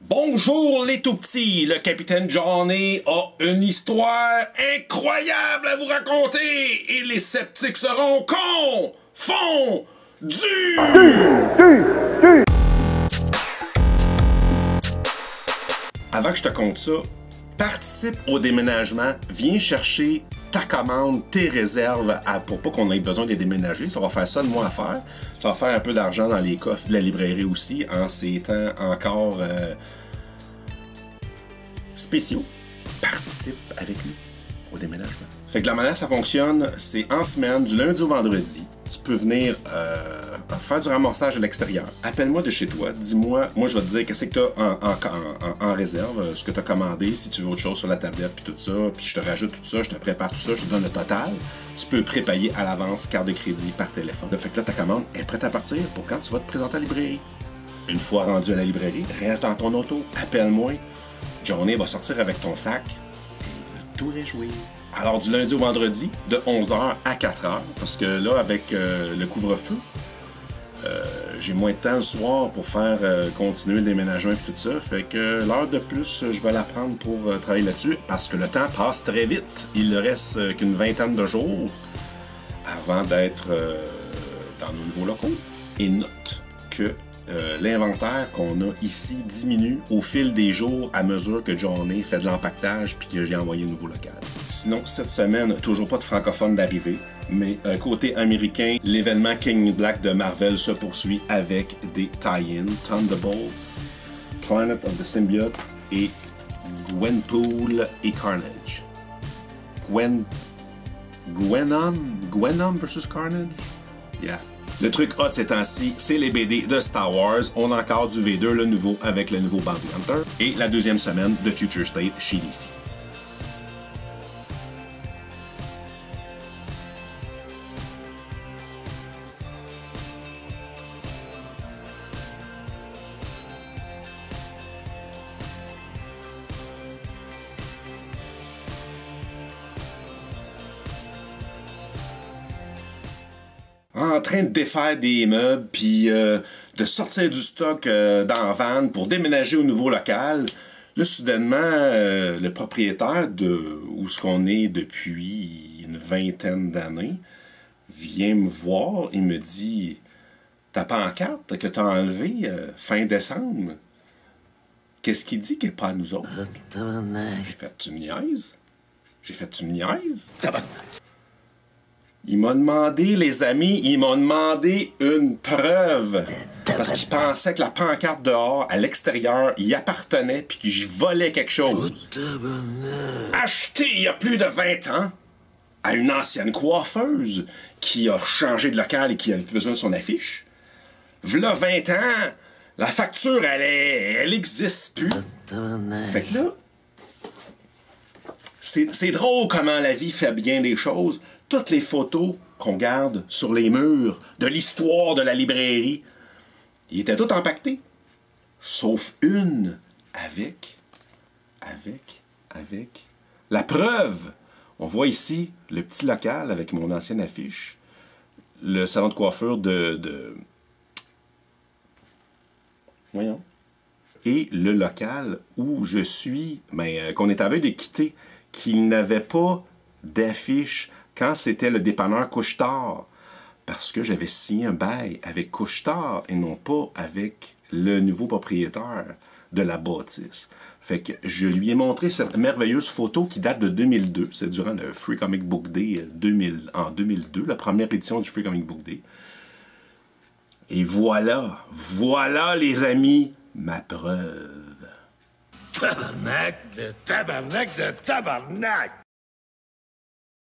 Bonjour les tout-petits, le capitaine Johnny a une histoire incroyable à vous raconter et les sceptiques seront confondus. Avant que je te conte ça, participe au déménagement, viens chercher ta commande, tes réserves pour pas qu'on ait besoin de les déménager. Ça va faire ça de moi à faire. Ça va faire un peu d'argent dans les coffres de la librairie aussi en ces temps encore spéciaux. Participe avec nous au déménagement. Fait que la manière ça fonctionne, c'est en semaine, du lundi au vendredi. Tu peux venir faire du ramassage à l'extérieur. Appelle-moi de chez toi, dis-moi, moi je vais te dire qu'est-ce que tu as en réserve, ce que tu as commandé, si tu veux autre chose sur la tablette, puis tout ça, puis je te rajoute tout ça, je te prépare tout ça, je te donne le total. Tu peux prépayer à l'avance, carte de crédit, par téléphone. Fait que là, ta commande est prête à partir pour quand tu vas te présenter à la librairie. Une fois rendu à la librairie, reste dans ton auto, appelle-moi. Johnny va sortir avec ton sac et le tout réjouir. Alors, du lundi au vendredi, de 11h à 4h, parce que là, avec le couvre-feu, j'ai moins de temps le soir pour faire continuer le déménagement et tout ça. Fait que l'heure de plus, je vais la prendre pour travailler là-dessus, parce que le temps passe très vite. Il ne reste qu'une vingtaine de jours avant d'être dans nos nouveaux locaux. Et note que l'inventaire qu'on a ici diminue au fil des jours à mesure que Johnny fait de l'empaquetage puis que j'ai envoyé le nouveau local. Sinon, cette semaine, toujours pas de francophone d'arrivée, mais côté américain, l'événement King Black de Marvel se poursuit avec des tie-in, Thunderbolts, Planet of the Symbiote et Gwenpool et Carnage. Gwenom versus Carnage? Yeah. Le truc hot ces temps-ci, c'est les BD de Star Wars. On a encore du V2, le nouveau, avec le nouveau Bounty Hunter. Et la deuxième semaine de Future State chez DC. En train de défaire des meubles, puis de sortir du stock dans la van pour déménager au nouveau local. Là, soudainement, le propriétaire de où ce qu'on est depuis une vingtaine d'années vient me voir et me dit « Ta pancarte que t'as enlevée fin décembre, qu'est-ce qu'il dit qu'il n'est pas à nous autres? » J'ai fait « Tu me niaises? » J'ai fait « Tu me niaises? » Il m'a demandé, les amis, il m'a demandé une preuve. Parce qu'il pensait que la pancarte dehors, à l'extérieur, y appartenait puis que j'y volais quelque chose. Acheté il y a plus de 20 ans à une ancienne coiffeuse qui a changé de local et qui avait besoin de son affiche. V'là 20 ans, la facture, elle existe plus. Fait que là, c'est drôle comment la vie fait bien les choses. Toutes les photos qu'on garde sur les murs de l'histoire de la librairie, ils étaient toutes empaquetées. Sauf une avec la preuve. On voit ici le petit local avec mon ancienne affiche, le salon de coiffure Voyons. Et le local où je suis, qu'on est à veille de quitter, qui n'avait pas d'affiche quand c'était le dépanneur Couche-Tard, parce que j'avais signé un bail avec Couche-Tard et non pas avec le nouveau propriétaire de la bâtisse. Fait que je lui ai montré cette merveilleuse photo qui date de 2002. C'est durant le Free Comic Book Day en 2002, la première édition du Free Comic Book Day. Et voilà les amis, ma preuve. Tabarnak de tabarnak de tabarnak!